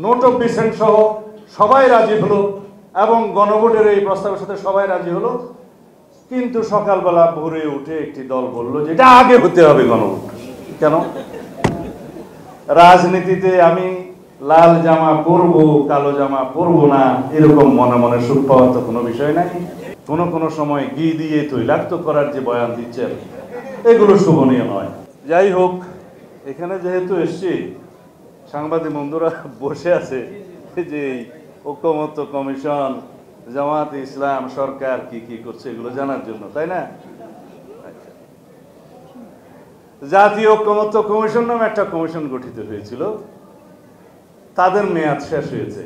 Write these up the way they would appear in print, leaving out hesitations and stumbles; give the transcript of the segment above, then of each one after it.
Note of dissent সহ সবাই রাজি হলো এবং গণভোটের এই প্রস্তাবের সাথে সবাই রাজি হলো। কিন্তু সকালবেলা ভোরে উঠে একটি দল বলল যে এটা আগে হতে হবে গণভোট। কেন? রাজনীতিতে আমি লাল জামা পরবো কালো জামা পরবো না এরকম মনে মনে সুখ পাওয়ার তো কোনো বিষয় নাই। কোনো সময় ঘি দিয়ে তৈলাক্ত করার যে বয়ান দিচ্ছেন এগুলো শোভনীয় নয়। যাই হোক, এখানে যেহেতু এসছি, সাংবাদিক বন্ধুরা বসে আছে যে ঐকমত্য কমিশন, জামাত ইসলাম, সরকার কি কি করছে এগুলো জানার জন্য, তাই না? জাতীয় ঐকমত্য কমিশন নামে একটা কমিশন গঠিত হয়েছিল, তাদের মেয়াদ শেষ হয়েছে,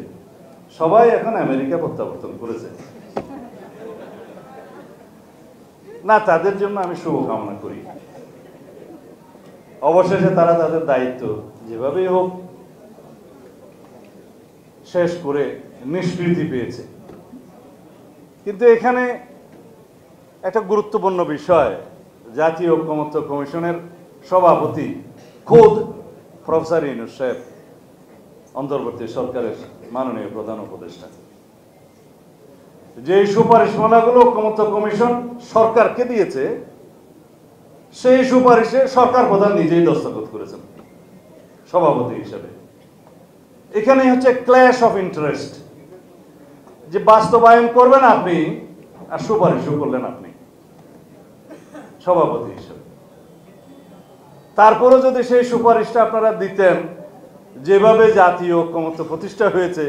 সবাই এখন আমেরিকা প্রত্যাবর্তন করেছে। না, তাদের জন্য আমি শুভকামনা করি। অবশেষে তারা তাদের দায়িত্ব যেভাবেই হোক শেষ করে নিষ্কৃতি পেয়েছে। কিন্তু এখানে একটা গুরুত্বপূর্ণ বিষয়, জাতীয় ঐকমত্য কমিশনের সভাপতি খোদ প্রফেসর ইউনূস সাহেব, অন্তর্বর্তী সরকারের মাননীয় প্রধান উপদেষ্টা, যে সুপারিশমালাগুলো ঐকমত্য কমিশন সরকারকে দিয়েছে সেই সুপারিশে সরকার প্রধান নিজেই দস্তখত করেছেন সভাপতি হিসেবে। এখানে হচ্ছে ক্ল্যাশ অফ ইন্টারেস্ট, যে বাস্তবায়ন করবেন আপনি আর সুপারিশও করলেন আপনি সভাপতি হিসেবে। তারপরে যদি সেই সুপারিশটা আপনারা দিতেন, যেভাবে জাতীয় ঐকমত্য প্রতিষ্ঠা হয়েছে,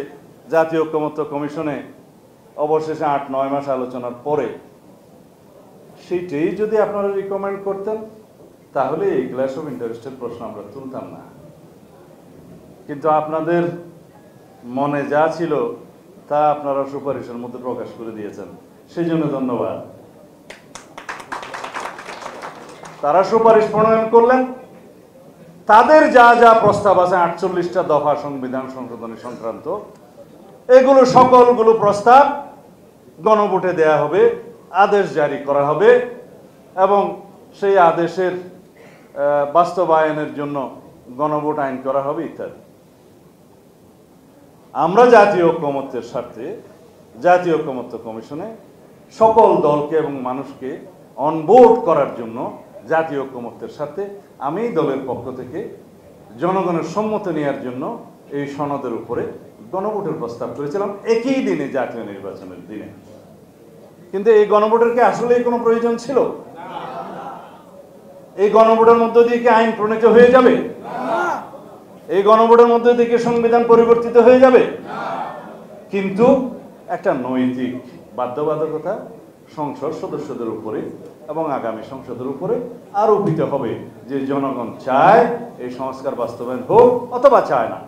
জাতীয় ঐকমত্য কমিশনে অবশেষে 8-9 মাস আলোচনার পরে সেইটাই যদি আপনারা রিকমেন্ড করতেন, তাহলে এই ক্ল্যাশ অফ ইন্টারেস্টের প্রশ্ন আমরা তুলতাম না। কিন্তু আপনাদের মনে যা ছিল তা আপনারা সুপারিশের মধ্যে প্রকাশ করে দিয়েছেন, সেই জন্য ধন্যবাদ। তারা সুপারিশ প্রণয়ন করলেন, তাদের যা যা প্রস্তাব আছে 48টা দফা সংবিধান সংশোধনী সংক্রান্ত, এগুলো সকলগুলো প্রস্তাব গণভোটে দেয়া হবে, আদেশ জারি করা হবে এবং সেই আদেশের বাস্তবায়নের জন্য গণভোট আইন করা হবে ইত্যাদি। আমরা জাতীয় ঐকমত্যের স্বার্থে জাতীয় ঐকমত্য কমিশনে সকল দলকে এবং মানুষকে অনবোর্ড করার জন্য জাতীয় ঐকমত্যের স্বার্থে আমি দলের পক্ষ থেকে জনগণের সম্মতি নেওয়ার জন্য এই সনদের উপরে গণভোটের প্রস্তাব করেছিলাম একই দিনে, জাতীয় নির্বাচনের দিনে। কিন্তু এই গণভোটের কি আসলেই কোনো প্রয়োজন ছিল? এই গণভোটের মধ্য দিয়ে কি আইন প্রণীত হয়ে যাবে? এই গণভোটের মধ্য দিয়ে কি সংবিধান পরিবর্তিত হয়ে যাবে? কিন্তু একটা নৈতিক বাধ্যবাধকতা সংসদ সদস্যদের উপরে এবং আগামী সংসদের উপরে আরোপিত হবে যে জনগণ চায় এই সংস্কার বাস্তবায়ন হোক অথবা চায় না।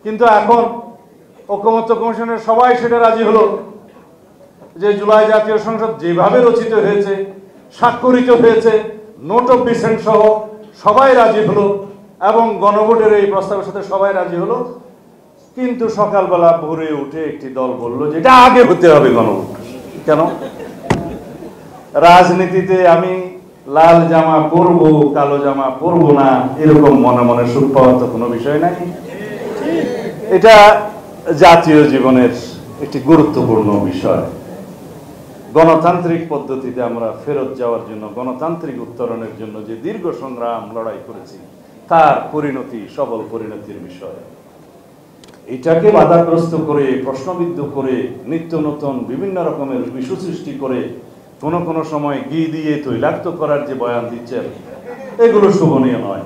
কিন্তু এখন ঐকমত্য কমিশনের সবাই সেটা রাজি হলো যে জুলাই জাতীয় সংসদ যেভাবে রচিত হয়েছে, স্বাক্ষরিত হয়েছে, নোট অফ ডিসেন্ট সহ সবাই রাজি হলো এবং গণভোটের এই প্রস্তাবের সাথে সবাই রাজি হলো। কিন্তু সকালবেলা ভোরে উঠে একটি দল বলল যে এটা আগে হতে হবে গণভোট। কেন? রাজনীতিতে আমি লাল জামা পরবো কালো জামা পরবো না এরকম মনে মনে সুখ পাওয়ার তো কোনো বিষয় নাই। এটা জাতীয় জীবনের একটি গুরুত্বপূর্ণ বিষয়। গণতান্ত্রিক পদ্ধতিতে আমরা ফেরত যাওয়ার জন্য, গণতান্ত্রিক উত্তরণের জন্য যে দীর্ঘ সংগ্রাম লড়াই করেছি, তার পরিণতি সবল পরিণতির বিষয়। এটাকে বাধাগ্রস্ত করে, প্রশ্নবিদ্ধ করে, নিত্য নতুন বিভিন্ন রকমের ইস্যু সৃষ্টি করে কোনো সময় ঘি দিয়ে তৈলাক্ত করার যে বয়ান দিচ্ছেন এগুলো শোভনীয় নয়।